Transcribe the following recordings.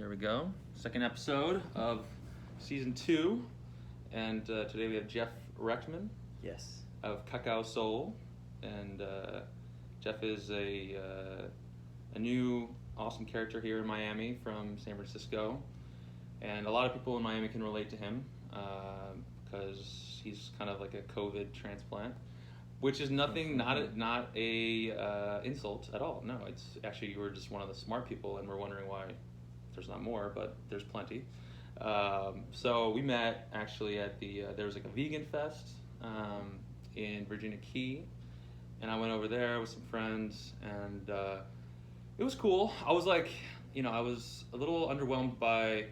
There we go. Second episode of season 2, and today we have Jeff Rechtman. Yes. Of Cacao Soul, and Jeff is a new awesome character here in Miami from San Francisco, and a lot of people in Miami can relate to him because he's kind of like a COVID transplant, which is nothing, not a insult at all. No, it's actually you were just one of the smart people, and we're wondering why there's not more, but there's plenty. So we met actually at there was like a vegan fest in Virginia Key, and I went over there with some friends, and it was cool. I was like, I was a little underwhelmed by,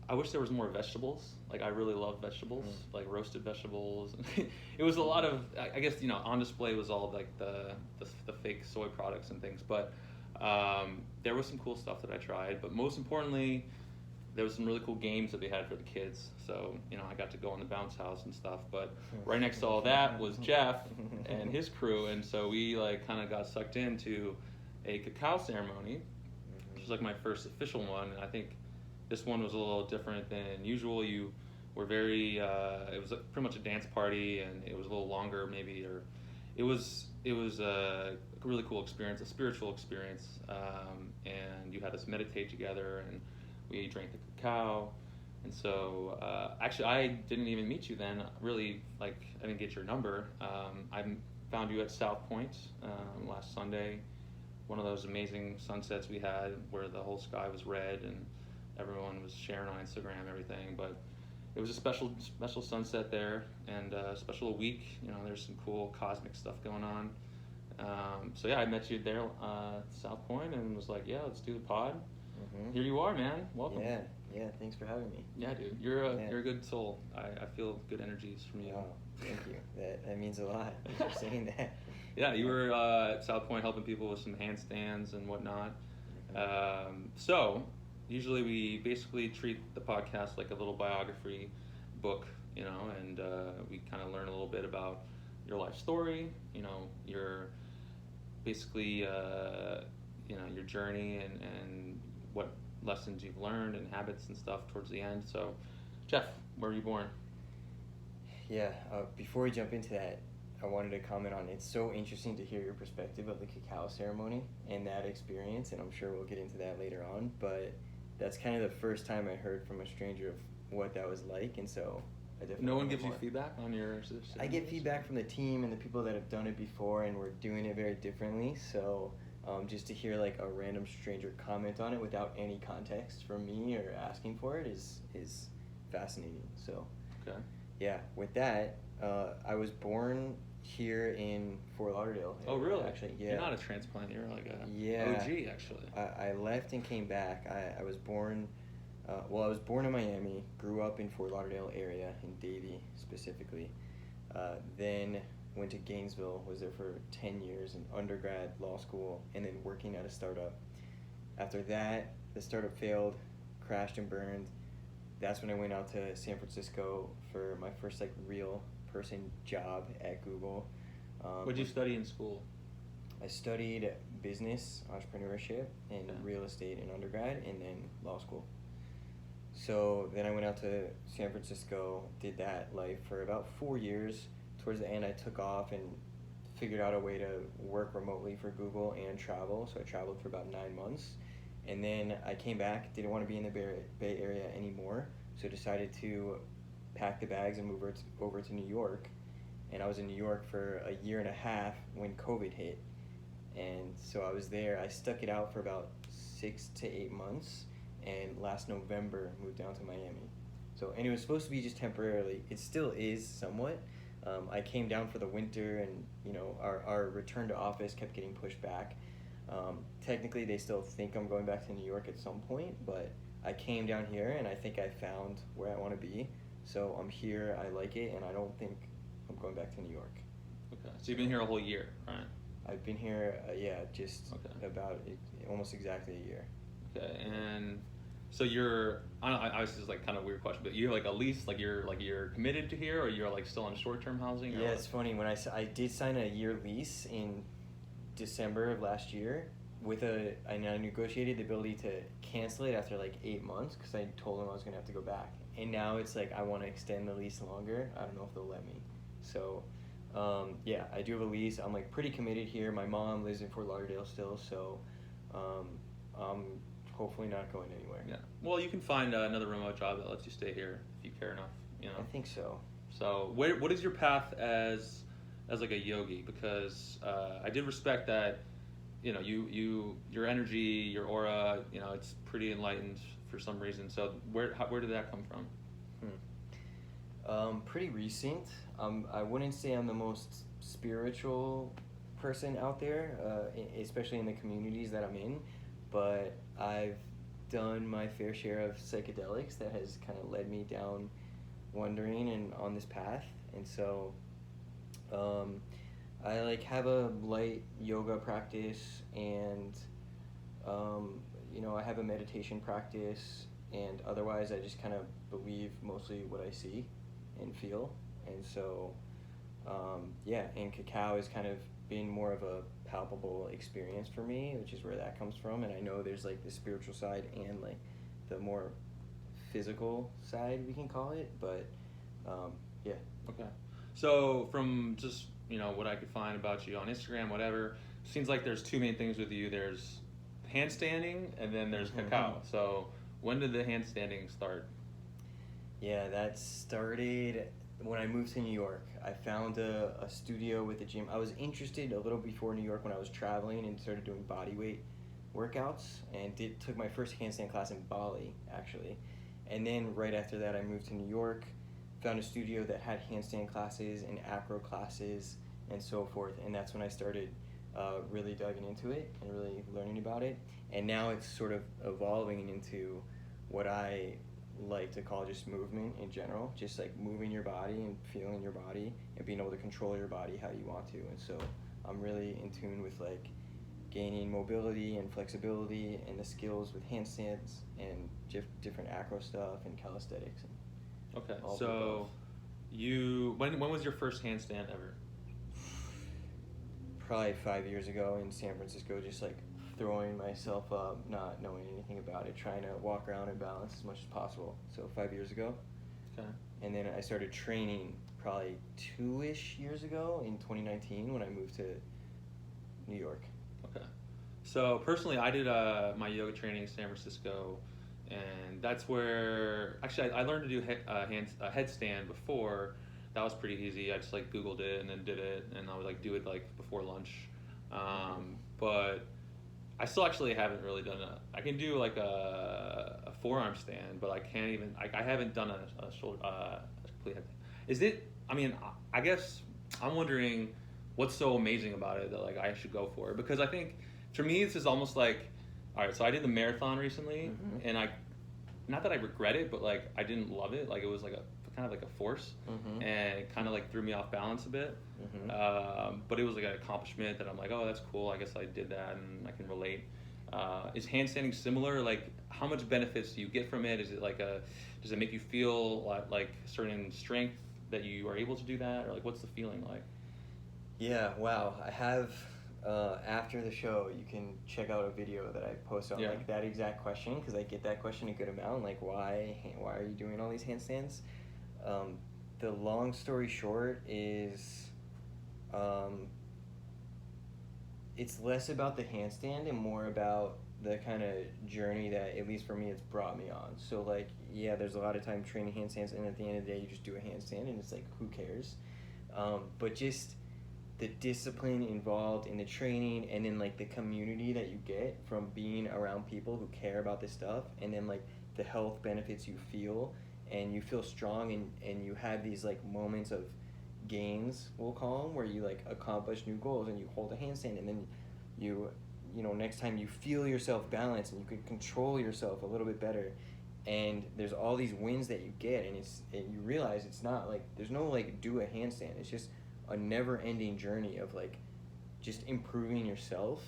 I wish there was more vegetables. Like, I really love vegetables, like roasted vegetables. It was a lot of, I guess, on display was all like the fake soy products and things, but there was some cool stuff that I tried, but most importantly, there was some really cool games that they had for the kids. So, I got to go on the bounce house and stuff, but right next to all that was Jeff and his crew, and so we kind of got sucked into a cacao ceremony, which was like my first official one, and I think this one was a little different than usual. You were very, it was pretty much a dance party, and it was a little longer maybe, or it was a really cool experience, a spiritual experience, and you had us meditate together, and we drank the cacao. And so actually I didn't even meet you then, really. Like, I didn't get your number. I found you at South Point last Sunday, one of those amazing sunsets we had where the whole sky was red and everyone was sharing on Instagram, everything. But it was a special sunset there, and a special week. There's some cool cosmic stuff going on. So yeah, I met you there at South Point and was like, yeah, let's do the pod. Here you are, man. Welcome. Yeah. Thanks for having me. Yeah, dude. You're a good soul. I feel good energies from you. Oh, thank you. That means a lot. Thanks for saying that. Yeah, you were at South Point helping people with some handstands and whatnot. So usually we basically treat the podcast like a little biography book, and we kind of learn a little bit about your life story, your basically your journey and what lessons you've learned and habits and stuff towards the end. So, Jeff, where were you born? Yeah, before we jump into that, I wanted to comment on, it's so interesting to hear your perspective of the cacao ceremony and that experience, and I'm sure we'll get into that later on, but that's kind of the first time I heard from a stranger of what that was like, and so I definitely... No one gives you feedback on your... I get feedback from the team and the people that have done it before, and we're doing it very differently, so... just to hear like a random stranger comment on it without any context from me or asking for it is fascinating. So, okay. Yeah, with that, I was born here in Fort Lauderdale. Oh, really? Actually, yeah. You're not a transplant. You're like a OG, actually. I left and came back. I was born. I was born in Miami. Grew up in Fort Lauderdale area in Davie specifically. Then went to Gainesville, was there for 10 years in undergrad, law school, and then working at a startup. After that, the startup failed, crashed and burned. That's when I went out to San Francisco for my first real person job at Google. What did you study in school? I studied business, entrepreneurship, and real estate in undergrad, and then law school. So then I went out to San Francisco, did that life for about 4 years. Towards the end, I took off and figured out a way to work remotely for Google and travel. So I traveled for about 9 months. And then I came back, didn't want to be in the Bay Area anymore. So decided to pack the bags and move over to New York. And I was in New York for a year and a half when COVID hit. And so I was there. I stuck it out for about 6 to 8 months. And last November, moved down to Miami. And it was supposed to be just temporarily. It still is somewhat. I came down for the winter, and our return to office kept getting pushed back. Technically, they still think I'm going back to New York at some point, but I came down here, and I think I found where I want to be. So I'm here, I like it, and I don't think I'm going back to New York. Okay, so you've been here a whole year, right? I've been here, about almost exactly a year. Okay, and so you're, I don't know, obviously this is kind of a weird question, but you're a lease, you're committed to here, or you're still on short-term housing? Yeah, it's funny, when I did sign a year lease in December of last year, and I negotiated the ability to cancel it after like 8 months because I told them I was gonna have to go back. And now it's like I want to extend the lease longer. I don't know if they'll let me. So, yeah, I do have a lease. I'm like pretty committed here. My mom lives in Fort Lauderdale still, so I'm hopefully not going anywhere. Yeah. Well, you can find another remote job that lets you stay here if you care enough. You know. I think so. So, what is your path as like a yogi? Because I did respect that. You know, your energy, your aura. You know, it's pretty enlightened for some reason. So, where did that come from? Pretty recent. I wouldn't say I'm the most spiritual person out there, especially in the communities that I'm in, but I've done my fair share of psychedelics that has kind of led me down wandering and on this path. And so I like have a light yoga practice, and I have a meditation practice, and otherwise I just kind of believe mostly what I see and feel. And so and Cacao has kind of been more of a palpable experience for me, which is where that comes from. And I know there's like the spiritual side and like the more physical side, we can call it, but yeah. Okay. So from just what I could find about you on Instagram, whatever, seems like there's two main things with you. There's handstanding, and then there's Cacao. So when did the handstanding start? Yeah, that started when I moved to New York. I found a studio with a gym. I was interested a little before New York when I was traveling and started doing body weight workouts, and took my first handstand class in Bali, actually. And then right after that, I moved to New York, found a studio that had handstand classes and acro classes and so forth. And that's when I started really diving into it and really learning about it. And now it's sort of evolving into what I like to call just movement in general, just like moving your body and feeling your body and being able to control your body how you want to. And so I'm really in tune with like gaining mobility and flexibility and the skills with handstands and different acro stuff and calisthenics. And okay, so when was your first handstand ever? Probably 5 years ago in San Francisco, just like throwing myself up, not knowing anything about it, trying to walk around and balance as much as possible. So 5 years ago. Okay. And then I started training probably 2-ish years ago in 2019 when I moved to New York. Okay. So personally, I did my yoga training in San Francisco, and that's where actually I learned to do a headstand before. That was pretty easy. I just like Googled it and then did it, and I would like do it like before lunch. But I still actually haven't really done I can do like a forearm stand, but I can't even. I haven't done a shoulder a complete head. Is it? I mean, I guess I'm wondering what's so amazing about it that like I should go for it, because I think for me this is almost like, all right. So I did the marathon recently, and not that I regret it, but like I didn't love it. Like it was like a kind of like a force, and it kind of like threw me off balance a bit. But it was like an accomplishment that I'm like, oh, that's cool. I guess I did that, and I can relate. Is handstanding similar? Like, how much benefits do you get from it? Is it like does it make you feel like certain strength that you are able to do that, or like what's the feeling like? Yeah, wow. I have after the show, you can check out a video that I post on like that exact question, because I get that question a good amount. Like, why are you doing all these handstands? The long story short is, it's less about the handstand and more about the kind of journey that, at least for me, it's brought me on. So like, yeah, there's a lot of time training handstands, and at the end of the day, you just do a handstand, and it's like, who cares? But just the discipline involved in the training, and then like the community that you get from being around people who care about this stuff, and then like the health benefits you feel, and you feel strong, and you have these like moments of gains, we'll call them, where you like accomplish new goals, and you hold a handstand, and then you next time you feel yourself balance, and you can control yourself a little bit better, and there's all these wins that you get, and you realize it's not like there's no like do a handstand, it's just a never-ending journey of like just improving yourself,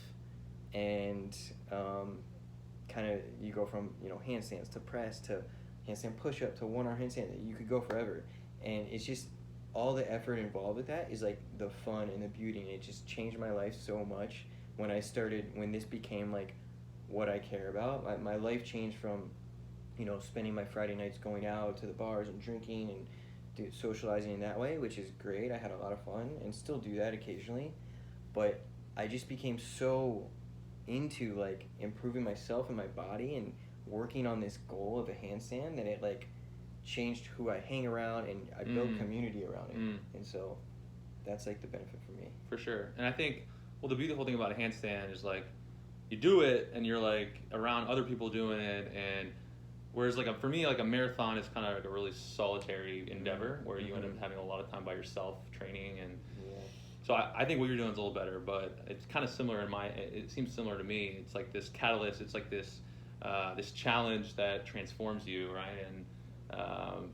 and kind of you go from handstands to press to handstand push-up to one-arm handstand. You could go forever, and it's just all the effort involved with that is like the fun and the beauty, and it just changed my life so much when this became like what I care about. My life changed from, spending my Friday nights going out to the bars and drinking and socializing in that way, which is great. I had a lot of fun and still do that occasionally, but I just became so into like improving myself and my body and working on this goal of a handstand that it like changed who I hang around, and I built community around it. And so that's like the benefit for me. For sure. And I think, well, the beautiful thing about a handstand is like you do it and you're like around other people doing it, and whereas like for me, like a marathon is kind of like a really solitary endeavor where you end up having a lot of time by yourself training, and so I think what you're doing is a little better, but it's kind of similar it seems similar to me. It's like this catalyst, it's like this this challenge that transforms you, right? And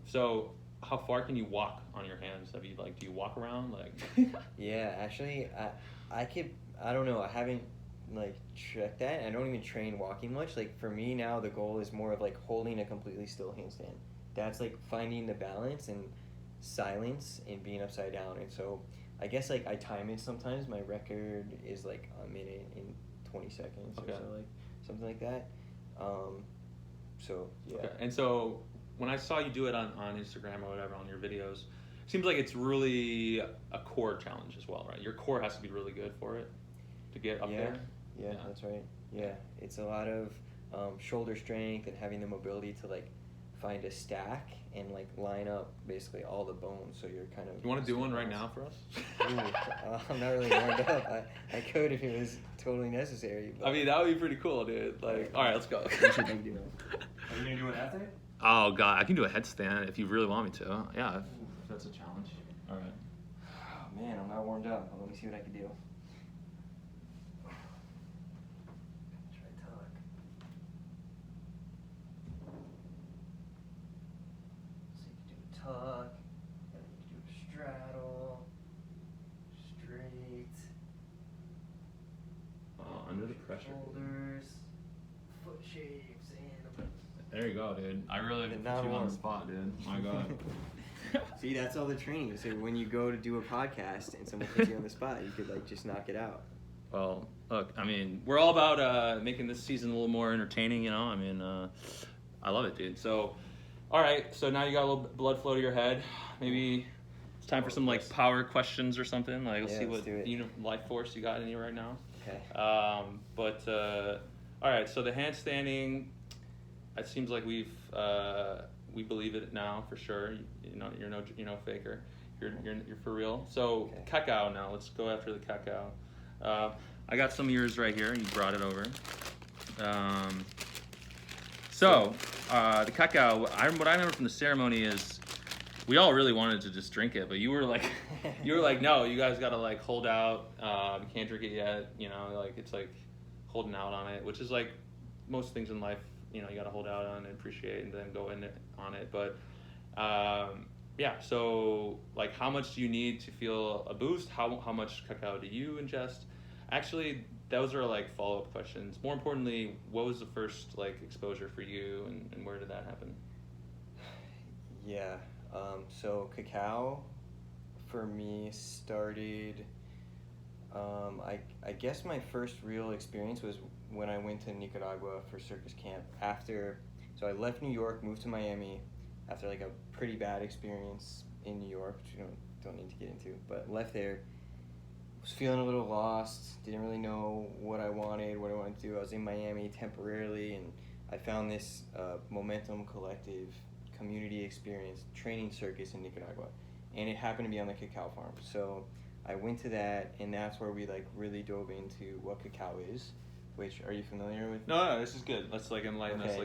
so how far can you walk on your hands? Do you walk around like? Yeah, actually, I don't know. I haven't like checked that. I don't even train walking much. Like for me now, the goal is more of like holding a completely still handstand. That's like finding the balance and silence and being upside down. And so I guess like I time it sometimes. My record is like a minute in 20 seconds or so, like something like that. So yeah. Okay. And so when I saw you do it on Instagram or whatever on your videos, it seems like it's really a core challenge as well, right? Your core has to be really good for it to get up there. Yeah, that's right. Yeah, it's a lot of shoulder strength and having the mobility to like find a stack and like line up basically all the bones, so you're kind of. You want to do one right now for us? Ooh, I'm not really warmed up. I could if it was totally necessary. But... I mean, that would be pretty cool, dude. Like, all right, let's go. Are you gonna do an after? Oh god, I can do a headstand if you really want me to. Yeah, if that's a challenge. All right. Oh man, I'm not warmed up. Let me see what I can do. Tuck, and then you can do a straddle, straight, under the pressure. Shoulders, foot shapes, and there you go, dude. I really put you on the spot, dude. My god. See, that's all the training. So when you go to do a podcast and someone puts you on the spot, you could like just knock it out. Well, look, I mean, we're all about making this season a little more entertaining, you know? I mean, I love it, dude. So, all right, so now you got a little blood flow to your head. Maybe it's time for some, like, power questions or something. Like, let's see what life force you got in you right now. Okay. All right, so the handstanding, it seems like we believe it now for sure. You're no faker. You're for real. So Cacao now. Let's go after the Cacao. I got some of yours right here. You brought it over. The Cacao. What I remember from the ceremony is we all really wanted to just drink it, but you were like, no, you guys gotta like hold out. You can't drink it yet. You know, like it's like holding out on it, which is like most things in life. You know, you gotta hold out on and appreciate, and then go in on it. But yeah. So like, how much do you need to feel a boost? How much cacao do you ingest? Actually, those are like follow-up questions. More importantly, what was the first like exposure for you, and where did that happen? Yeah. So cacao for me started. I guess my first real experience was when I went to Nicaragua for circus camp. So I left New York, moved to Miami after like a pretty bad experience in New York, which you don't need to get into, but left there. Was feeling a little lost, didn't really know what I wanted to do. I was in Miami temporarily, and I found this Momentum Collective community experience training circus in Nicaragua, and it happened to be on the cacao farm. So I went to that, and that's where we like really dove into what cacao is. Which, are you familiar with? No, this is good. Let's like enlighten us.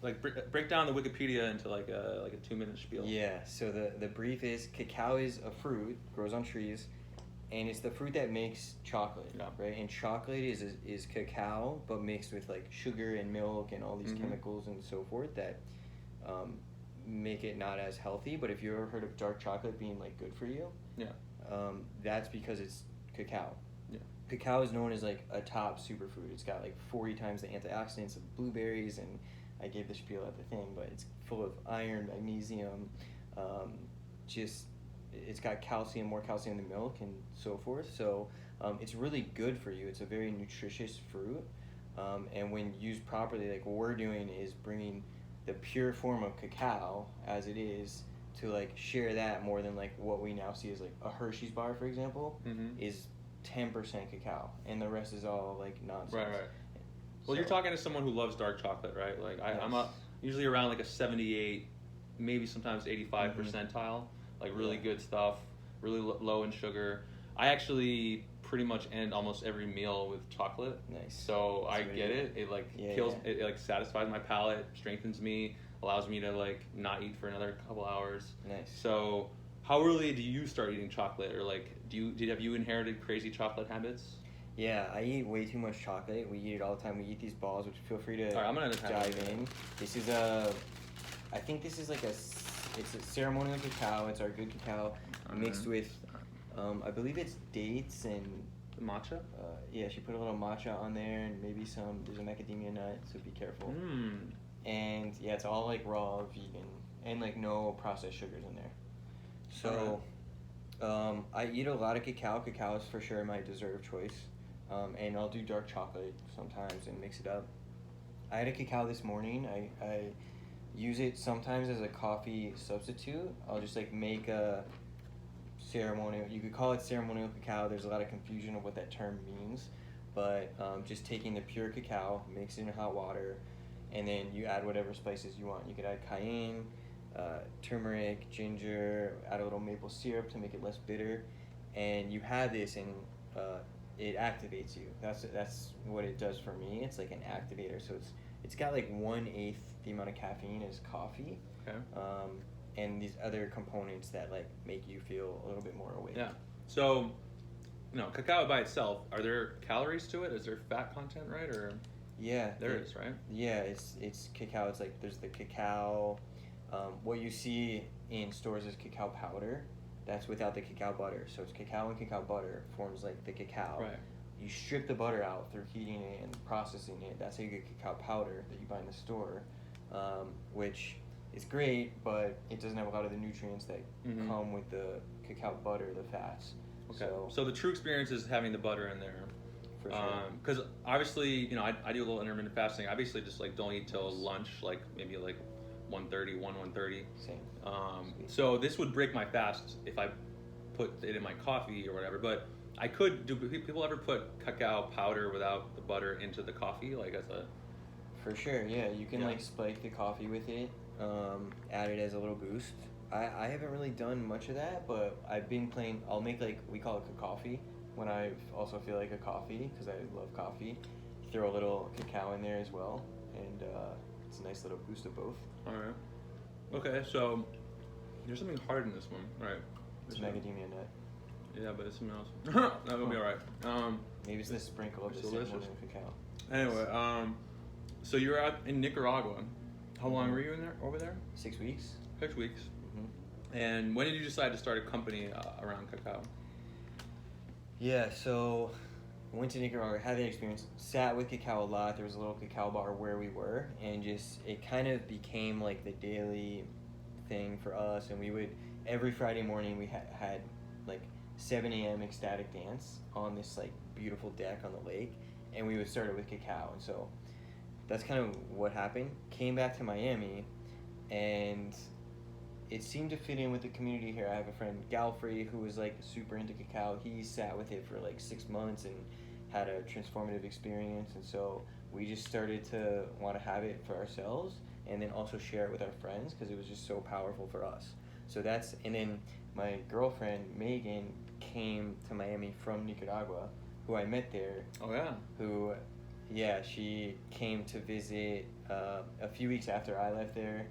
Like break down the Wikipedia into like a 2-minute spiel. Yeah. So the brief is cacao is a fruit, grows on trees, and it's the fruit that makes chocolate, right? And chocolate is cacao, but mixed with like sugar and milk and all these chemicals and so forth that make it not as healthy. But if you ever heard of dark chocolate being like good for you, that's because it's cacao. Yeah. Cacao is known as like a top superfood. It's got like 40 times the antioxidants of blueberries, and I gave the spiel at the thing, but it's full of iron, magnesium, it's got calcium, more calcium in the milk, and so forth. So it's really good for you. It's a very nutritious fruit, and when used properly, like what we're doing is bringing the pure form of cacao as it is to like share that more than like what we now see as like a Hershey's bar, for example, is 10% cacao, and the rest is all like nonsense. Right. Well, you're talking to someone who loves dark chocolate, right? Like I'm usually around like a 78, maybe sometimes 85 percentile, like really good stuff, really low in sugar. I actually pretty much end almost every meal with chocolate. Nice. So I get it. It like kills. It like satisfies my palate, strengthens me, allows me to like not eat for another couple hours. Nice. So how early do you start eating chocolate, or like have you inherited crazy chocolate habits? Yeah, I eat way too much chocolate. We eat it all the time. We eat these balls, which feel free to I'm gonna dive in. This is I think this is like it's a ceremonial cacao. It's our good cacao mixed with, I believe it's dates and matcha. Yeah, she put a little matcha on there and maybe there's a macadamia nut, so be careful. And yeah, it's all like raw, vegan, and like no processed sugars in there. So I eat a lot of cacao. Cacao is for sure my dessert of choice. And I'll do dark chocolate sometimes and mix it up. I had a cacao this morning. I use it sometimes as a coffee substitute. I'll just like make a ceremonial, you could call it ceremonial cacao. There's a lot of confusion of what that term means, but just taking the pure cacao, mix it in hot water, and then you add whatever spices you want. You could add cayenne, turmeric, ginger, add a little maple syrup to make it less bitter, and you have this, and it activates you. That's what it does for me. It's like an activator. So it's got like 1/8 the amount of caffeine as coffee. Okay. And these other components that like make you feel a little bit more awake. Yeah. So, cacao by itself, are there calories to it? Is there fat content, right? Or yeah, there is, right? Yeah, it's cacao. It's like there's the cacao. What you see in stores is cacao powder. That's without the cacao butter. So it's cacao and cacao butter forms like the cacao. Right. You strip the butter out through heating it and processing it. That's how you get cacao powder that you buy in the store, which is great, but it doesn't have a lot of the nutrients that come with the cacao butter, the fats. Okay. So the true experience is having the butter in there. For sure. Because obviously, I do a little intermittent fasting. I basically just like don't eat till lunch, like maybe like 1:30. Same. So this would break my fast if I put it in my coffee or whatever. But I could. Do people ever put cacao powder without the butter into the coffee, like as a? For sure, yeah. You can like spike the coffee with it, add it as a little boost. I haven't really done much of that, but I've been playing. I'll make like we call it coffee when I also feel like a coffee because I love coffee. Throw a little cacao in there as well, and it's a nice little boost of both. All right. Okay, so there's something hard in this one, right? It's macadamia nut. Yeah, but it's something else. That'll be all right. Maybe it's the sprinkle of the ceremonial cacao. Anyway, so you're out in Nicaragua. How long were you over there? 6 weeks. 6 weeks. And when did you decide to start a company around cacao? Yeah, so I went to Nicaragua, had that experience, sat with cacao a lot. There was a little cacao bar where we were, and just it kind of became like the daily thing for us. And we would, every Friday morning, we had like 7 a.m. ecstatic dance on this like beautiful deck on the lake, and we would start it with cacao. And so that's kind of what happened. Came back to Miami, and it seemed to fit in with the community here. I have a friend, Galfrey, who was like super into cacao. He sat with it for like 6 months and had a transformative experience. And so we just started to want to have it for ourselves and then also share it with our friends because it was just so powerful for us. So and then my girlfriend, Megan, came to Miami from Nicaragua, who I met there. Oh, yeah. She came to visit a few weeks after I left there,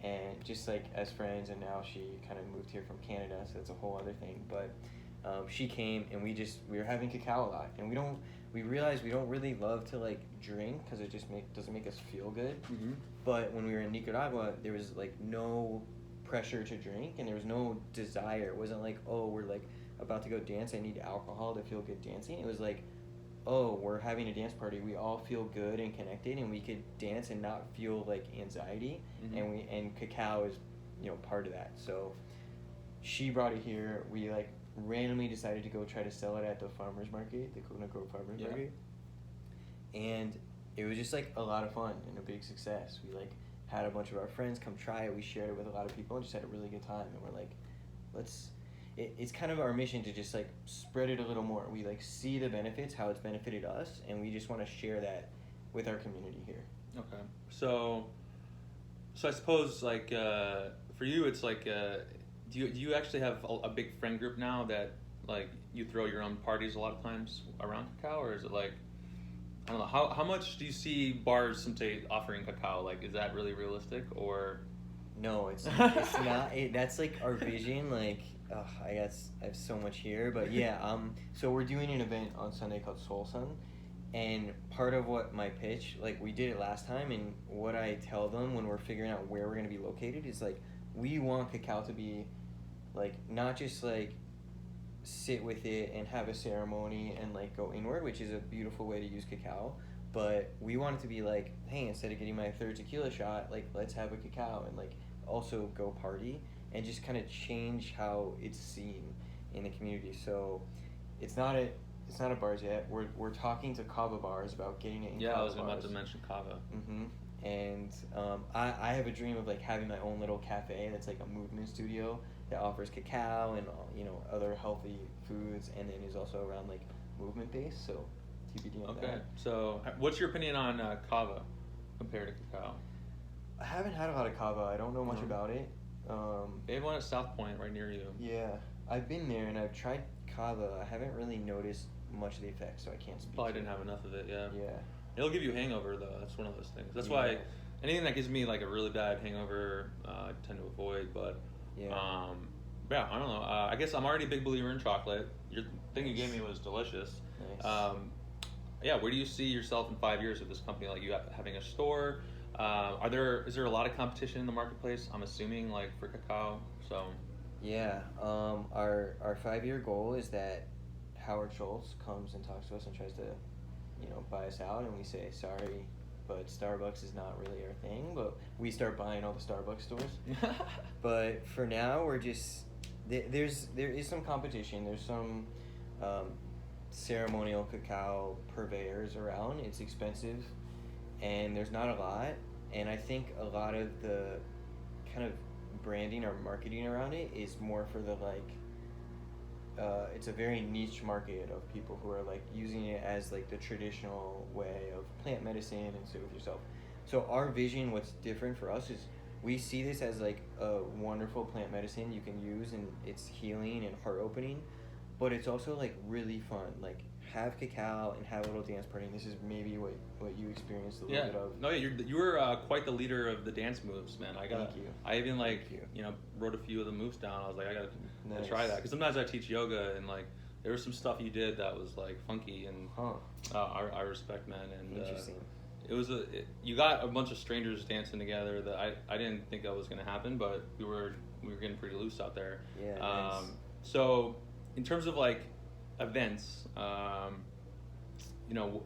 and just like as friends, and now she kind of moved here from Canada, so that's a whole other thing. But she came, and we were having cacao a lot, and we realized we don't really love to like drink because it just doesn't make us feel good. But when we were in Nicaragua, there was like no pressure to drink, and there was no desire. It wasn't like, oh, we're like about to go dance, I need alcohol to feel good dancing. It was like, oh, we're having a dance party, we all feel good and connected, and we could dance and not feel like anxiety. And cacao is part of that. So she brought it here. We like randomly decided to go try to sell it at the farmers market, the Coconut Grove Farmers Market, and it was just like a lot of fun and a big success. We like had a bunch of our friends come try it. We shared it with a lot of people and just had a really good time. And we're like, it's kind of our mission to just like spread it a little more. We like see the benefits, how it's benefited us, and we just want to share that with our community here. Okay. So I suppose like for you, it's like do you actually have a big friend group now that like you throw your own parties a lot of times around Cacao, or is it like, I don't know, how much do you see bars someday offering Cacao? Like, is that really realistic, or? No, it's not. That's like our vision. Like, I guess I have so much here, but yeah. So we're doing an event on Sunday called Soul Sun, and part of what my pitch, like we did it last time, and what I tell them when we're figuring out where we're gonna be located is like, we want Cacao to be, like, not just like sit with it and have a ceremony and like go inward, which is a beautiful way to use Cacao, but we want it to be like, hey, instead of getting my third tequila shot, like let's have a Cacao and like also go party and just kind of change how it's seen in the community. So it's not a bars yet. We're talking to cabo bars about getting it in Yeah, cabo I was bars. about to mention cava. And I have a dream of like having my own little cafe that's like a movement studio that offers cacao and other healthy foods, and then is also around like movement based. So TBD on that. Okay. So what's your opinion on cava compared to cacao? I haven't had a lot of cava. I don't know much about it. They have one at South Point right near you. Yeah, I've been there and I've tried cava. I haven't really noticed much of the effects, so I can't speak. Probably didn't have enough of it. Yeah. Yeah. It'll give you a hangover though. That's one of those things. That's why anything that gives me like a really bad hangover, I tend to avoid. But yeah, I don't know. I guess I'm already a big believer in chocolate. Your thing you gave me was delicious. Nice. Yeah, where do you see yourself in 5 years with this company? Like you having a store? Is there a lot of competition in the marketplace? I'm assuming like for cacao. So yeah, our 5-year goal is that Howard Schultz comes and talks to us and tries to, buy us out, and we say sorry, but Starbucks is not really our thing. But we start buying all the Starbucks stores. But for now, we're just there is some competition. There's some ceremonial cacao purveyors around. It's expensive, and there's not a lot. And I think a lot of the kind of branding or marketing around it is more for the like. It's a very niche market of people who are like using it as like the traditional way of plant medicine and sit with yourself. So our vision, what's different for us, is we see this as like a wonderful plant medicine you can use, and it's healing and heart opening, but it's also like really fun. Like have cacao and have a little dance party. And this is maybe what you experienced a little bit of. No, you were quite the leader of the dance moves, man. Thank you. I even wrote a few of the moves down. I was like, I gotta try that, because sometimes I teach yoga and like there was some stuff you did that was like funky, and I respect, man. And interesting. You got a bunch of strangers dancing together that I didn't think that was gonna happen, but we were getting pretty loose out there. Yeah. Nice. So in terms of like events,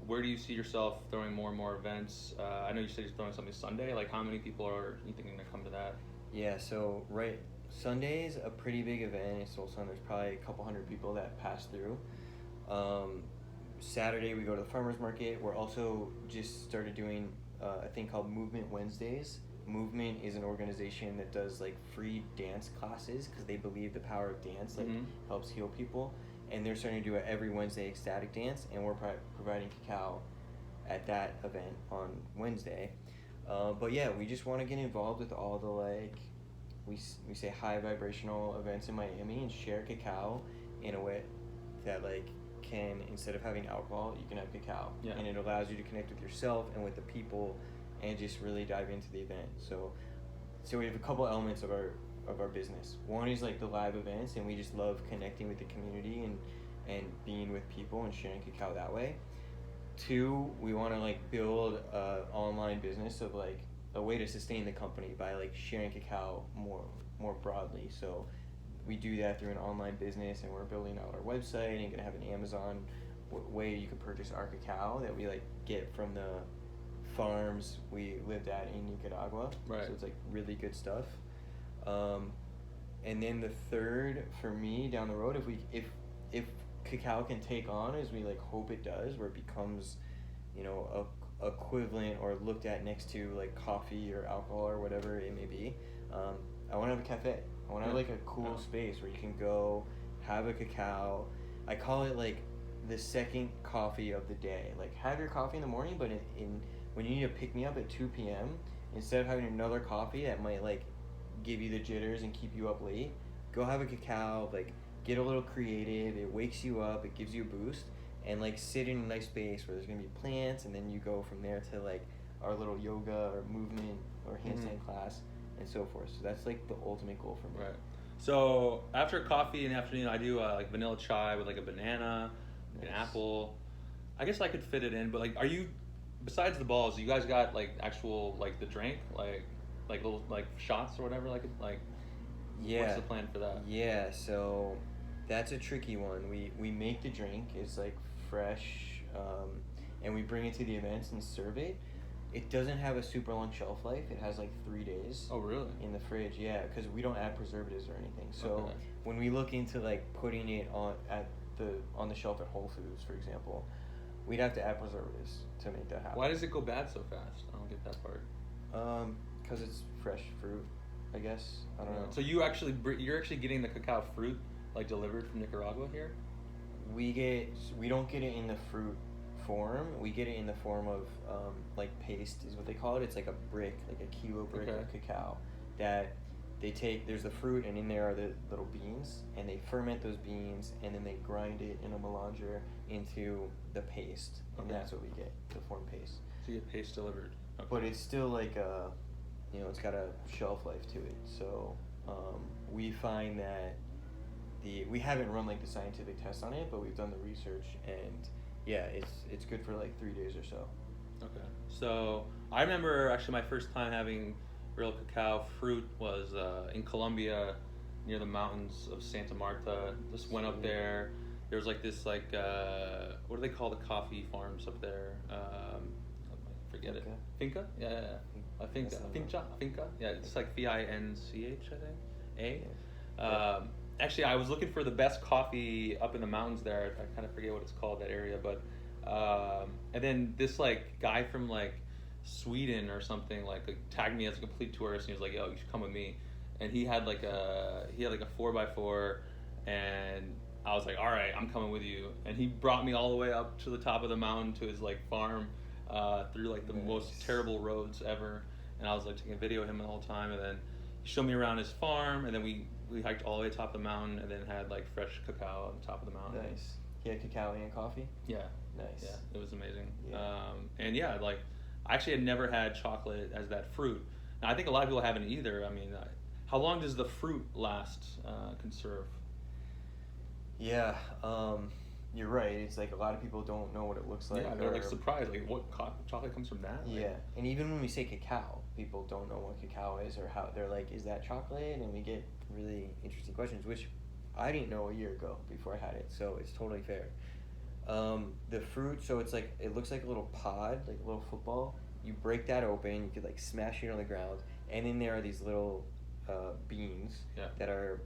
where do you see yourself throwing more and more events? I know you said you're throwing something Sunday. Like, how many people are you thinking to come to that? Yeah, so Sunday's a pretty big event. It's Soul Sun. There's probably a couple hundred people that pass through. Saturday we go to the farmers market. We're also just started doing a thing called Movement Wednesdays. Movement is an organization that does like free dance classes because they believe the power of dance helps heal people. And they're starting to do it every Wednesday, ecstatic dance, and we're providing cacao at that event on Wednesday. But yeah, we just want to get involved with all the like, we say high vibrational events in Miami and share cacao in a way that like can, instead of having alcohol, you can have cacao. Yeah. And it allows you to connect with yourself and with the people and just really dive into the event. So we have a couple elements of our business. One is like the live events, and we just love connecting with the community and being with people and sharing cacao that way. 2, we want to like build a online business of like a way to sustain the company by like sharing cacao more broadly. So we do that through an online business, and we're building out our website and gonna have an Amazon way you can purchase our cacao that we like get from the farms we lived at in Nicaragua. Right. So it's like really good stuff. And then the third for me down the road, if Cacao can take on as we like hope it does, where it becomes, you know, a equivalent or looked at next to like coffee or alcohol or whatever it may be. I want to have a cafe. I want to have like a cool space where you can go have a cacao. I call it like the second coffee of the day. Like have your coffee in the morning, but in when you need to pick me up at 2 p.m. instead of having another coffee that might like give you the jitters and keep you up late, go have a cacao. Like get a little creative. It wakes you up. It gives you a boost. And like sit in a nice space where there's gonna be plants, and then you go from there to like our little yoga or movement or handstand class and so forth. So that's like the ultimate goal for me. Right. So after coffee in the afternoon, I do like vanilla chai with like a banana, an apple. I guess I could fit it in, but like, are you, besides the balls, you guys got like actual like the drink, like little like shots or whatever, like Yeah. what's the plan for that? Yeah. So that's a tricky one. We make the drink. It's like fresh, and we bring it to the events and serve it. It doesn't have a super long shelf life. It has like 3 days. Oh, really? In the fridge, yeah, because we don't add preservatives or anything. So Okay. when we look into like putting it on the shelf at Whole Foods, for example, we'd have to add preservatives to make that happen. Why does it go bad so fast? I don't get that part. Because it's fresh fruit, I guess. I don't know. So you're actually getting the cacao fruit like delivered from Nicaragua here? We don't get it in the fruit form. We get it in the form of like paste is what they call it. It's like a brick, like a kilo brick of cacao that they take. There's the fruit, and in there are the little beans, and they ferment those beans, and then they grind it in a melanger into the paste, and that's what we get, the form paste. So you get paste delivered. Okay. But it's still like it's got a shelf life to it. So we find that we haven't run like the scientific tests on it, but we've done the research, and yeah, it's good for like 3 days or so. Okay. So I remember actually my first time having real cacao fruit was in Colombia, near the mountains of Santa Marta. Just went up there. There was like this what do they call the coffee farms up there? I forget it. Finca? Yeah. A finca. Finca. Yeah, it's like Finch, I think. Actually, I was looking for the best coffee up in the mountains there. I kind of forget what it's called, that area, but and then this like guy from like Sweden or something like tagged me as a complete tourist, and he was like, "Yo, you should come with me." And he had like a 4x4, and I was like, "All right, I'm coming with you." And he brought me all the way up to the top of the mountain to his like farm, through like the most terrible roads ever. And I was like taking a video of him the whole time, and then he showed me around his farm, and then we hiked all the way to the top of the mountain, and then had like fresh cacao on the top of the mountain. Nice. He had cacao and coffee? Yeah. Nice. Yeah, it was amazing. Yeah. And yeah, like I actually had never had chocolate as that fruit. Now I think a lot of people haven't either. I mean, how long does the fruit last, conserve? Yeah, you're right. It's like a lot of people don't know what it looks like. Yeah, they're like surprised. Like, what chocolate comes from that? Like, yeah, and even when we say cacao, people don't know what cacao is or how. They're like, "Is that chocolate?" And we get really interesting questions, which I didn't know a year ago before I had it. So it's totally fair. The fruit, so it's like it looks like a little pod, like a little football. You break that open, you could like smash it on the ground, and then there are these little beans that are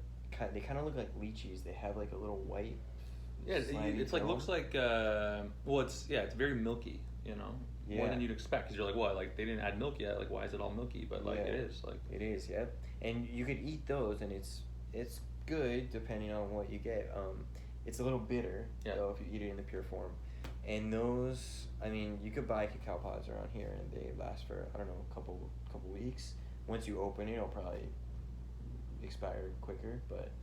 they kind of look like lychees. They have like a little white. Yeah, it's like looks like it's very milky, more than you'd expect, because you're like, what, like they didn't add milk yet, like why is it all milky? But like it is, like it is, yeah. And you could eat those, and it's good depending on what you get. It's a little bitter though if you eat it in the pure form. And those, I mean, you could buy cacao pods around here, and they last for I don't know a couple weeks. Once you open it, it'll probably expire quicker, but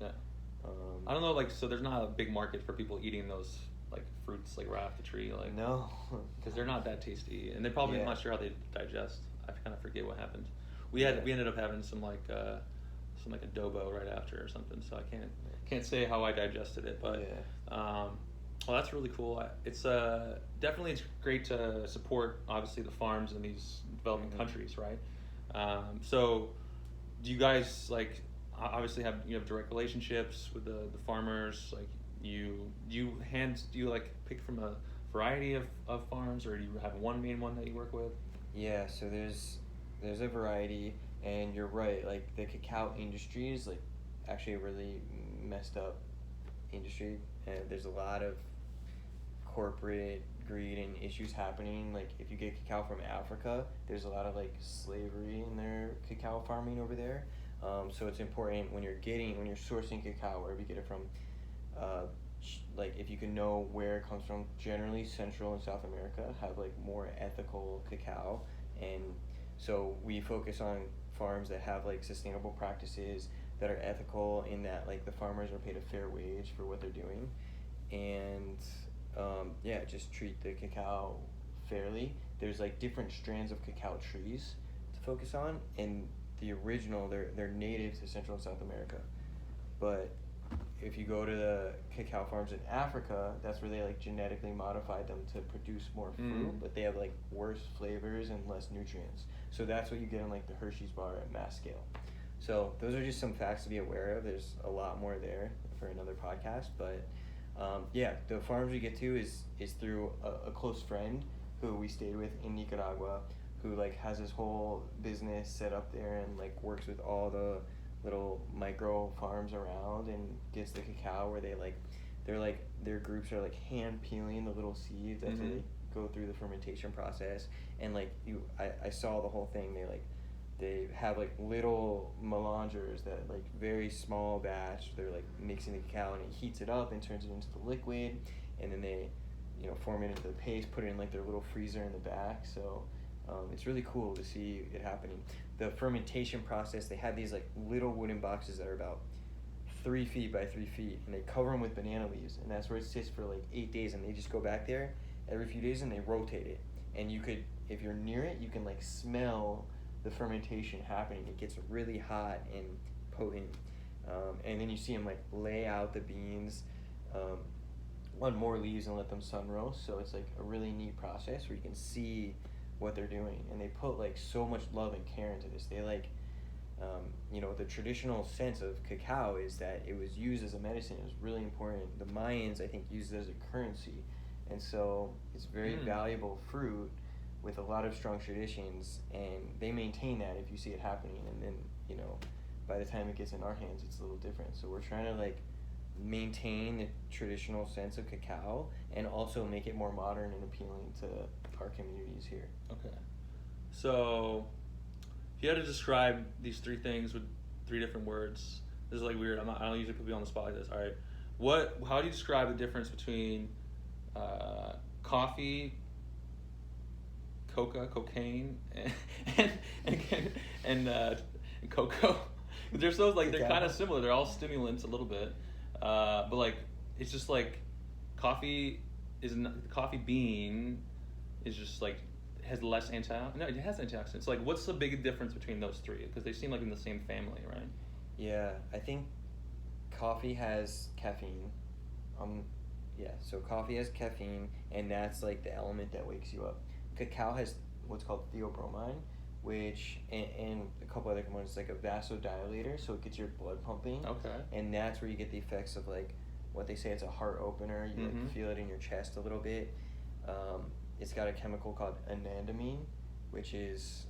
I don't know, like, so there's not a big market for people eating those like fruits like right off the tree, like no, because they're not that tasty, and they probably I'm not sure how they digest. I kind of forget what happened. We ended up having some adobo right after or something, so I can't say how I digested it, but well, that's really cool. It's definitely it's great to support obviously the farms in these developing countries, right? So do you guys like obviously have direct relationships with the farmers? Like you like pick from a variety of farms, or do you have one main one that you work with? Yeah, so there's a variety, and you're right, like the cacao industry is like actually a really messed up industry, and there's a lot of corporate greed and issues happening. Like if you get cacao from Africa, there's a lot of like slavery in their cacao farming over there. So it's important when you're sourcing cacao, wherever you get it from, like if you can know where it comes from. Generally, Central and South America have like more ethical cacao, and so we focus on farms that have like sustainable practices that are ethical, in that like the farmers are paid a fair wage for what they're doing, and yeah, just treat the cacao fairly. There's like different strands of cacao trees to focus on, and the original, they're native to Central and South America, but if you go to the cacao farms in Africa, that's where they like genetically modified them to produce more fruit, but they have like worse flavors and less nutrients. So that's what you get in like the Hershey's bar at mass scale. So those are just some facts to be aware of. There's a lot more there for another podcast, but yeah, the farms we get to is through a close friend who we stayed with in Nicaragua, who like has his whole business set up there and like works with all the little micro farms around and gets the cacao where their groups are like hand peeling the little seeds as they go through the fermentation process. And like I saw the whole thing. They have like little melangers that like very small batch. They're like mixing the cacao, and it heats it up and turns it into the liquid, and then they form it into the paste, put it in like their little freezer in the back. So it's really cool to see it happening. The fermentation process, they have these like little wooden boxes that are about 3 feet by 3 feet, and they cover them with banana leaves, and that's where it sits for like 8 days, and they just go back there every few days and they rotate it. And you could, if you're near it, you can like smell the fermentation happening. It gets really hot and potent, and then you see them like lay out the beans on more leaves and let them sun roast. So it's like a really neat process where you can see what they're doing, and they put like so much love and care into this. They like the traditional sense of cacao is that it was used as a medicine. It was really important. The Mayans, I think, used it as a currency, and so it's very valuable fruit with a lot of strong traditions, and they maintain that if you see it happening. And then by the time it gets in our hands, it's a little different. So we're trying to like maintain the traditional sense of cacao and also make it more modern and appealing to our communities here. Okay. So if you had to describe these three things with 3 different words, this is like weird. I don't usually put people on the spot like this. All right. How do you describe the difference between coffee, cocaine, and cocoa? They're so like they're kind of similar. They're all stimulants a little bit, but like it's just like coffee bean is just like has less it has antioxidants. Like, what's the big difference between those 3? Because they seem like in the same family, right? Yeah, I think coffee has caffeine. So coffee has caffeine, and that's like the element that wakes you up. Cacao has what's called theobromine, which and a couple other components, like a vasodilator, so it gets your blood pumping. Okay. And that's where you get the effects of like what they say it's a heart opener. You like feel it in your chest a little bit. It's got a chemical called anandamine, which is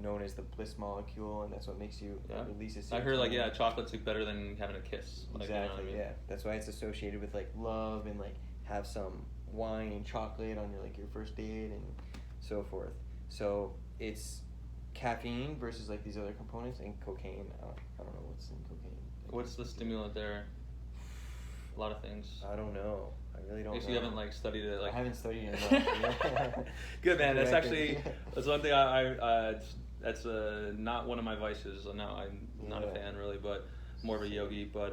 known as the bliss molecule, and that's what makes you release it. I heard like chocolate's like better than having a kiss. Like, exactly. Yeah, that's why it's associated with like love, and like have some wine and chocolate on your first date and so forth. So it's caffeine versus like these other components, and cocaine. I don't know what's in cocaine. What's the stimulant there? A lot of things. I don't know. I really don't know. You haven't like studied it. Like... I haven't studied it enough. Good, man. That's actually that's one thing that's not one of my vices. No, I'm not a fan really, but more of a yogi. But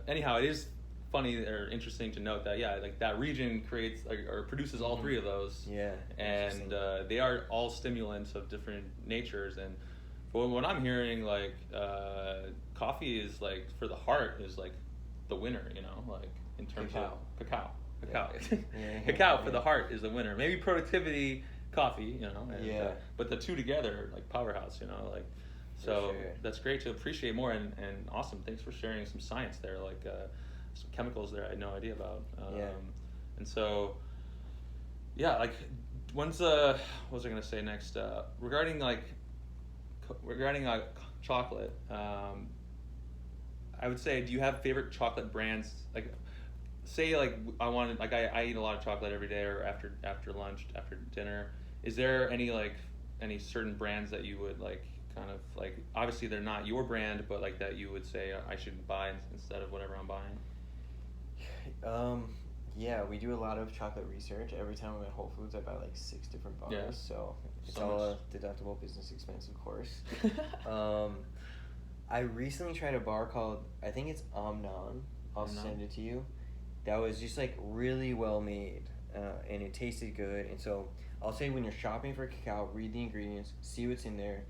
anyhow, it is funny or interesting to note that like that region creates or produces all 3 of those. Yeah. And they are all stimulants of different natures. And from what I'm hearing, like coffee is like for the heart is like the winner. Like in terms of cacao. Cacao for the heart is the winner. Maybe productivity, coffee. And, but the 2 together, like powerhouse. Like. So that's great to appreciate more, and awesome. Thanks for sharing some science there, like some chemicals there I had no idea about. And so, like, what was I gonna say next? Regarding chocolate, I would say, do you have favorite chocolate brands? Like, say like I wanted, like I eat a lot of chocolate every day or after lunch, after dinner. Is there any certain brands that you would like kind of like, obviously they're not your brand, but like that you would say I should buy instead of whatever I'm buying? Yeah, we do a lot of chocolate research. Every time I'm at Whole Foods, I buy like 6 different bars. Yeah. So it's So all much. a deductible business expense, of course. I recently tried a bar called, I think it's Omnon. I'll Omnon. send it to you. That was just like really well made, and it tasted good. And so I'll say when you're shopping for cacao, read the ingredients, see what's in there,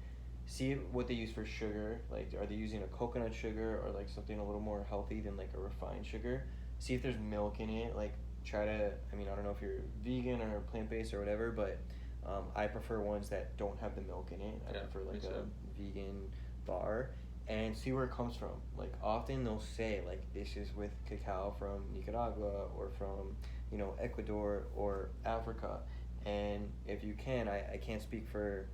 see what they use for sugar. Like, are they using a coconut sugar or like something a little more healthy than like a refined sugar? See if there's milk in it. Like, try to. I mean, I don't know if you're vegan or plant based or whatever, but I prefer ones that don't have the milk in it. I Yeah, prefer me like too. a vegan bar, and see where it comes from. Like, often they'll say like this is with cacao from Nicaragua or from Ecuador or Africa, and if you can, I can't speak for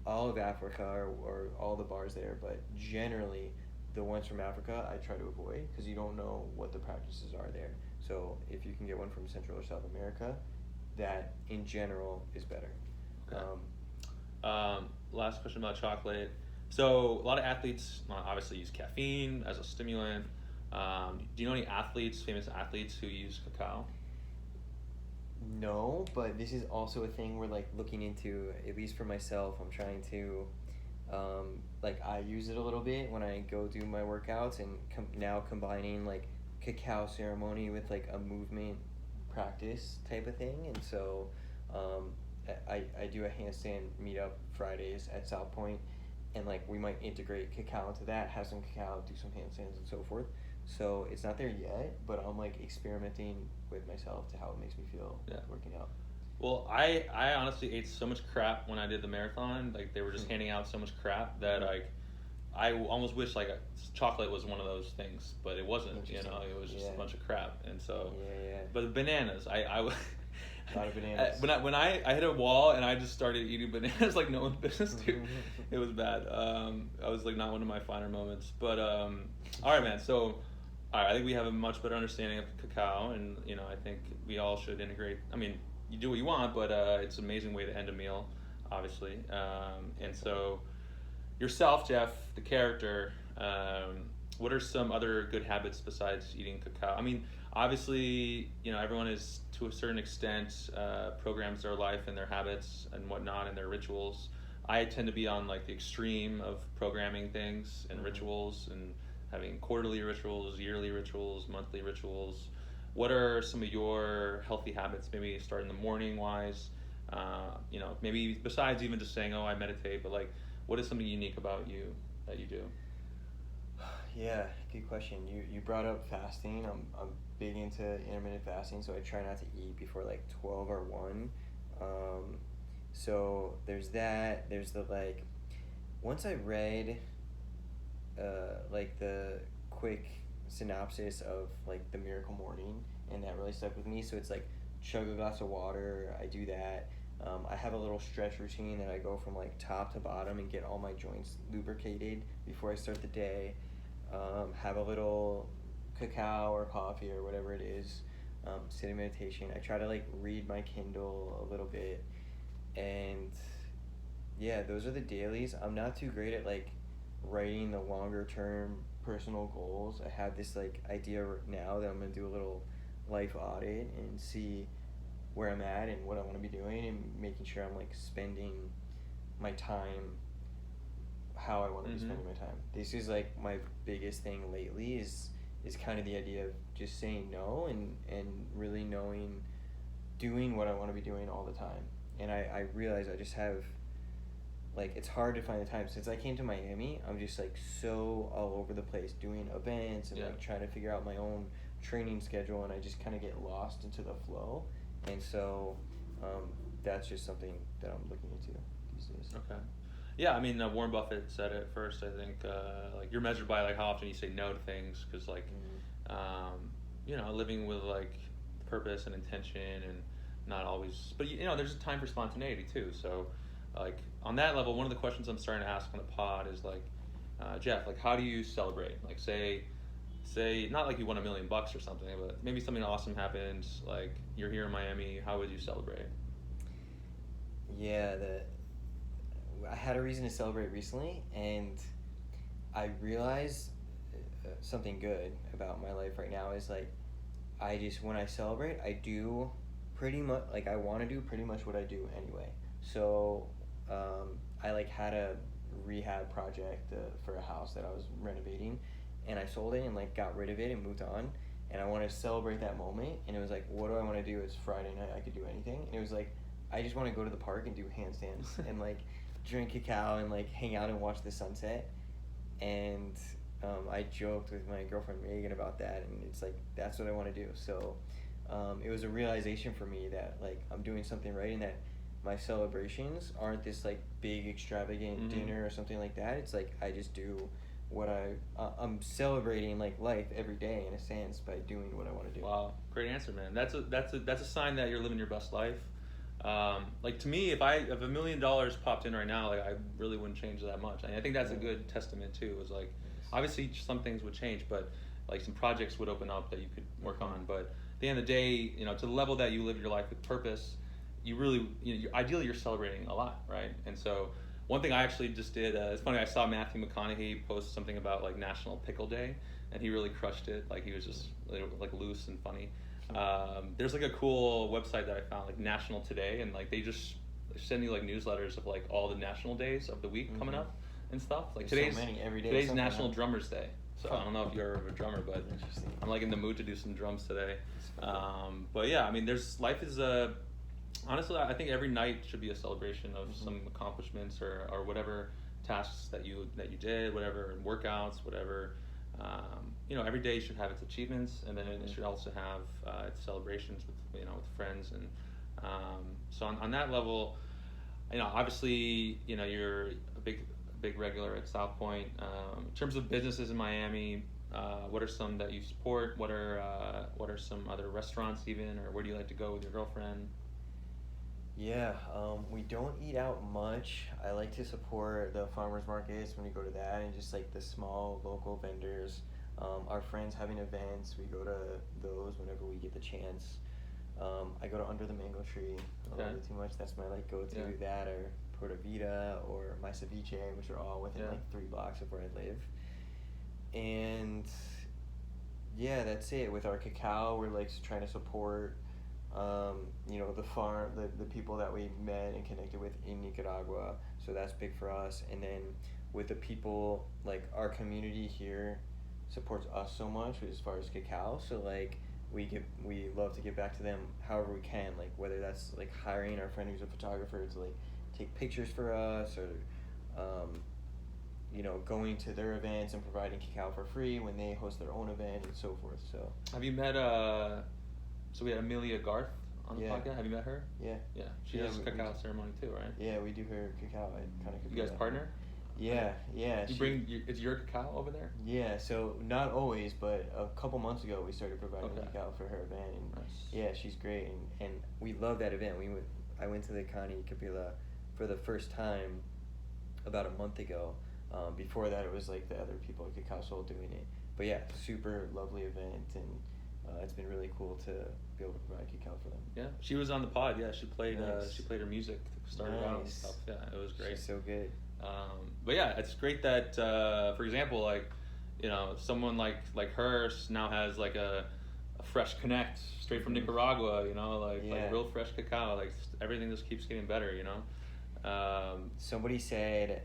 all of Africa or all the bars there, but generally the ones from Africa I try to avoid because you don't know what the practices are there. So if you can get one from Central or South America, that in general is better. Okay. Last question about chocolate. So a lot of athletes obviously use caffeine as a stimulant. Do you know any athletes, famous athletes who use cacao? No, but this is also a thing we're like looking into. At least for myself, I'm trying to, like I use it a little bit when I go do my workouts, and now combining like cacao ceremony with like a movement practice type of thing, and so I do a handstand meetup Fridays at South Point, and like we might integrate cacao into that, have some cacao, do some handstands and so forth. So it's not there yet, but I'm like experimenting with myself to how it makes me feel working out. Well, I honestly ate so much crap when I did the marathon. Like they were just handing out so much crap that like I almost wish like chocolate was one of those things, but it wasn't. You know, it was just a bunch of crap. And so, but the bananas, I A lot of bananas. when I hit a wall and I just started eating bananas like no one's business, dude. It was bad. I was like not one of my finer moments. But all right, man. So. All right, I think we have a much better understanding of cacao, and I think we all should integrate. I mean, you do what you want, but it's an amazing way to end a meal, obviously. And so, yourself, Jeff, the character, what are some other good habits besides eating cacao? I mean, obviously, everyone is to a certain extent programs their life and their habits and whatnot and their rituals. I tend to be on like the extreme of programming things and rituals and having quarterly rituals, yearly rituals, monthly rituals. What are some of your healthy habits? Maybe start in the morning wise. Maybe besides even just saying, "Oh, I meditate," but like, what is something unique about you that you do? Yeah, good question. You brought up fasting. I'm big into intermittent fasting, so I try not to eat before like 12 or 1. So there's that. There's the like. Once I read like the quick synopsis of like the Miracle Morning, and that really stuck with me. So it's like chug a glass of water. I do that. I have a little stretch routine that I go from like top to bottom and get all my joints lubricated before I start the day. Have a little cacao or coffee or whatever it is. Sitting meditation. I try to like read my Kindle a little bit, and yeah, those are the dailies. I'm not too great at like writing the longer term personal goals. I have this like idea now that I'm gonna do a little life audit and see where I'm at and what I want to be doing, and making sure I'm like spending my time how I want to be spending my time. This is like my biggest thing lately is kind of the idea of just saying no and really doing what I want to be doing all the time. And I realize I just have like it's hard to find the time. Since I came to Miami, I'm just like so all over the place doing events and like trying to figure out my own training schedule, and I just kind of get lost into the flow. And so that's just something that I'm looking into these days. Okay. Yeah, I mean, Warren Buffett said it first. I think like you're measured by like how often you say no to things, because like living with like purpose and intention, and not always. But there's a time for spontaneity too. So like on that level, one of the questions I'm starting to ask on the pod is like, Jeff, like how do you celebrate? Like say say, not like you won $1 million or something, but maybe something awesome happened, like you're here in Miami, how would you celebrate? Yeah, I had a reason to celebrate recently, and I realized something good about my life right now is like, I just, when I celebrate, I do pretty much, like, I want to do pretty much what I do anyway. So, I like had a rehab project for a house that I was renovating, and I sold it and like got rid of it and moved on. And I wanted to celebrate that moment, and it was like, what do I want to do? It's Friday night, I could do anything. And it was like, I just want to go to the park and do handstands and like drink cacao and like hang out and watch the sunset. And I joked with my girlfriend Megan about that, and it's like, that's what I want to do. So it was a realization for me that like I'm doing something right, and that my celebrations aren't this like big extravagant dinner or something like that. It's like I just do what I'm celebrating like life every day in a sense by doing what I want to do. Wow, great answer, man. That's a sign that you're living your best life. Like to me, if $1 million popped in right now, like I really wouldn't change that much. And I think that's a good testament too. Is like, obviously some things would change, but like some projects would open up that you could work on. But at the end of the day, you know, to the level that you live your life with purpose, you really, ideally you're celebrating a lot, right? And so one thing I actually just did, it's funny, I saw Matthew McConaughey post something about like National Pickle Day, and he really crushed it. Like he was just like loose and funny. There's like a cool website that I found, like National Today, and like they send you like newsletters of like all the national days of the week coming up and stuff. Like There's so many every day. Today's National Drummers Day, so I don't know if you're a drummer, but I'm like in the mood to do some drums today. But yeah, I mean, life is honestly, I think every night should be a celebration of some accomplishments or whatever tasks that you did, whatever workouts, whatever. Every day should have its achievements, and then it should also have its celebrations with with friends, and so on that level, obviously, you're a big regular at South Point. In terms of businesses in Miami, what are some that you support? What are some other restaurants even, or where do you like to go with your girlfriend? Yeah, we don't eat out much. I like to support the farmers markets when we go to that, and just like the small local vendors. Our friends having events, we go to those whenever we get the chance. I go to Under the Mango Tree a little bit too much. That's my like go-to. That or Porta Vida or My Ceviche, which are all within like 3 blocks of where I live. And yeah, that's it. With our cacao, we're like trying to support the farm, the people that we met and connected with in Nicaragua. So that's big for us. And then with the people, like our community here supports us so much as far as cacao. So like we love to give back to them however we can, like whether that's like hiring our friend who's a photographer to like take pictures for us, or going to their events and providing cacao for free when they host their own event and so forth. So have you met so we had Amelia Garth on the podcast. Have you met her? Yeah. She does cacao ceremony too, right? Yeah, we do her cacao. I kind of. You guys partner? Yeah. It's your cacao over there? Yeah, so not always, but a couple months ago we started providing cacao for her event, and yeah, she's great, and we love that event. I went to the Cani Capilla for the first time about a month ago. Before that, it was like the other people at Cacao Soul doing it. But yeah, super lovely event, and it's been really cool to be able to provide cacao for them. Yeah, she was on the pod. Yeah, she played her music to start it out and stuff. Yeah, it was great. She's so good. But yeah, it's great that for example, like someone like her now has like a fresh connect straight from Nicaragua. Like real fresh cacao. Like everything just keeps getting better. Somebody said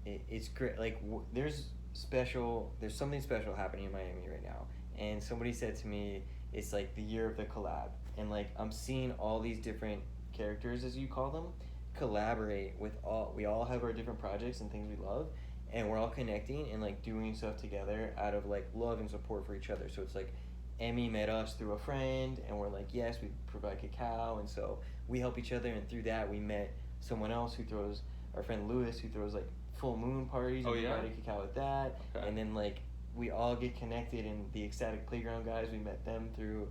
it's great. Like there's something special happening in Miami right now, and somebody said to me it's like the year of the collab, and like I'm seeing all these different characters, as you call them, collaborate with we all have our different projects and things we love, and we're all connecting and like doing stuff together out of like love and support for each other. So it's like Emmy met us through a friend, and we're like, yes, we provide cacao, and so we help each other, and through that we met someone else who throws, our friend Lewis, who throws like full moon parties, and provided cacao with that. And then like we all get connected, and the Ecstatic Playground guys, we met them through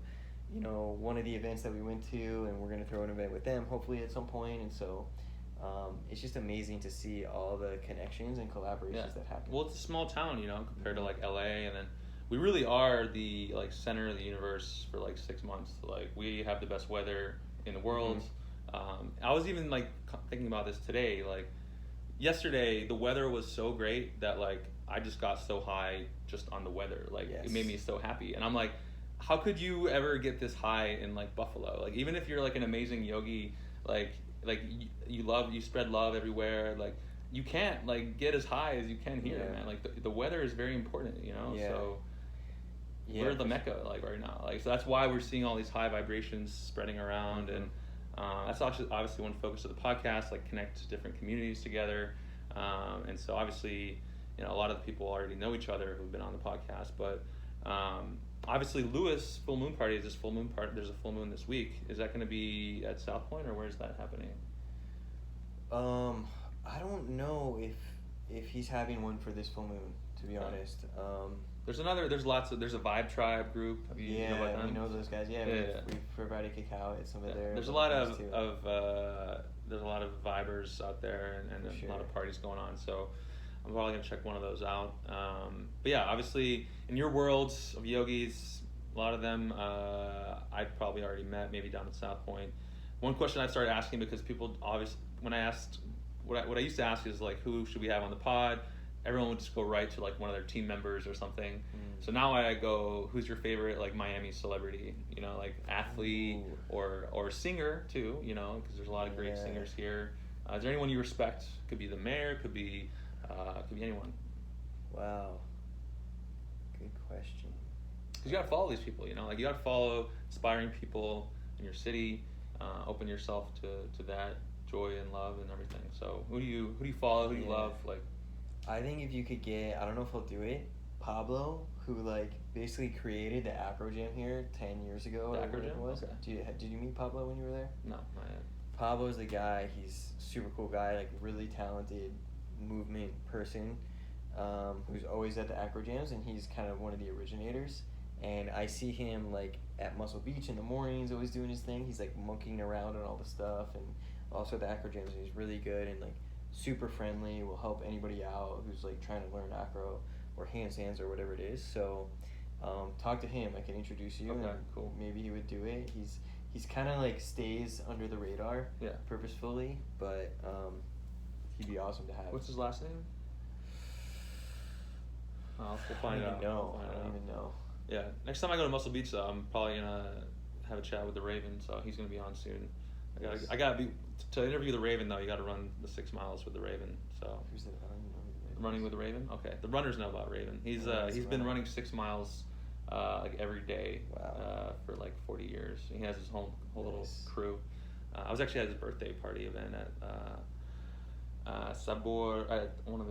one of the events that we went to, and we're going to throw an event with them hopefully at some point. And so it's just amazing to see all the connections and collaborations that happen. Well, it's a small town, compared to like LA, and then we really are the like center of the universe for like 6 months. Like we have the best weather in the world. I was even like thinking about this today. Like yesterday, the weather was so great that like I just got so high just on the weather. Like it made me so happy, and I'm like, how could you ever get this high in like Buffalo? Like even if you're like an amazing yogi, like you spread love everywhere. Like you can't like get as high as you can here, man. Like the weather is very important, you know. So we're the mecca like right now. Like so that's why we're seeing all these high vibrations spreading around, and that's obviously one focus of the podcast, like connect different communities together. And so obviously, you know, a lot of the people already know each other who've been on the podcast, but obviously Lewis Full Moon Party is this full moon party. There's a full moon this week. Is that going to be at South Point, or where is that happening? I don't know if he's having one for this full moon, to be honest. There's a Vibe Tribe group. We know those guys. We've provided Cacao at some of their. There's a lot of vibers out there, and a lot of parties going on. So I'm probably gonna check one of those out. But yeah, obviously in your worlds of yogis, a lot of them I've probably already met, maybe down at South Point. One question I started asking, because people obviously, when I asked what I used to ask is like, who should we have on the pod? Everyone would just go right to like one of their team members or something. So now I go, who's your favorite like Miami celebrity? You know, like athlete or singer too. You know, because there's a lot of great singers here. Is there anyone you respect? Could be the mayor. Could be anyone. Wow. Good question. Because you gotta follow these people. You know, like you gotta follow inspiring people in your city. Open yourself to that joy and love and everything. So who do you follow? Who do you love? Like. I think if you could get, I don't know if he'll do it, Pablo, who like basically created the Acro Jam here 10 years ago. The Acro Jam? Was. Okay. Did you meet Pablo when you were there? No, not yet. Pablo's the guy. He's a super cool guy, like really talented movement person, who's always at the Acro Jams, and he's kind of one of the originators. And I see him like at Muscle Beach in the mornings, always doing his thing. He's like monkeying around and all the stuff, and also at the Acro Jams, he's really good and like super friendly, will help anybody out who's like trying to learn acro or handstands or whatever it is. So talk to him. I can introduce you. Okay, cool. Maybe he would do it. He's kind of like stays under the radar purposefully, but he'd be awesome to have. What's his last name? We'll find out. I don't even know. Yeah, next time I go to Muscle Beach, though, I'm probably gonna have a chat with the Raven, so he's gonna be on soon. I gotta be to interview the Raven though. You gotta run the 6 miles with the Raven. So who's the running with the Raven? Okay, the runners know about Raven. He's been running 6 miles like every day for like 40 years. He has his whole little crew. I was actually at his birthday party event at Sabor at one of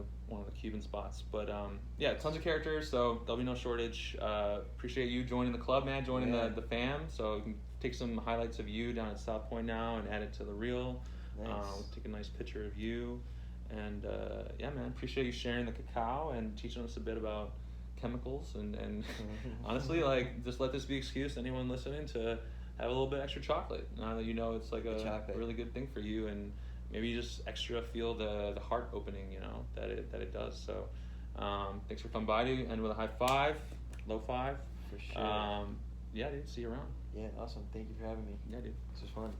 the Cuban spots. But yeah, tons of characters, so there'll be no shortage. Appreciate you joining the club, man. Joining the fam. So you can take some highlights of you down at South Point now and add it to the reel. Nice. We'll take a nice picture of you. And yeah, man, appreciate you sharing the cacao and teaching us a bit about chemicals and honestly, like, just let this be excuse to anyone listening to have a little bit extra chocolate. Now that you know it's like a really good thing for you, and maybe you just extra feel the heart opening, you know, that it does. So thanks for coming by, dude, and with a high five, low five. For sure. Yeah, dude, see you around. Yeah, awesome. Thank you for having me. Yeah, dude. This was fun.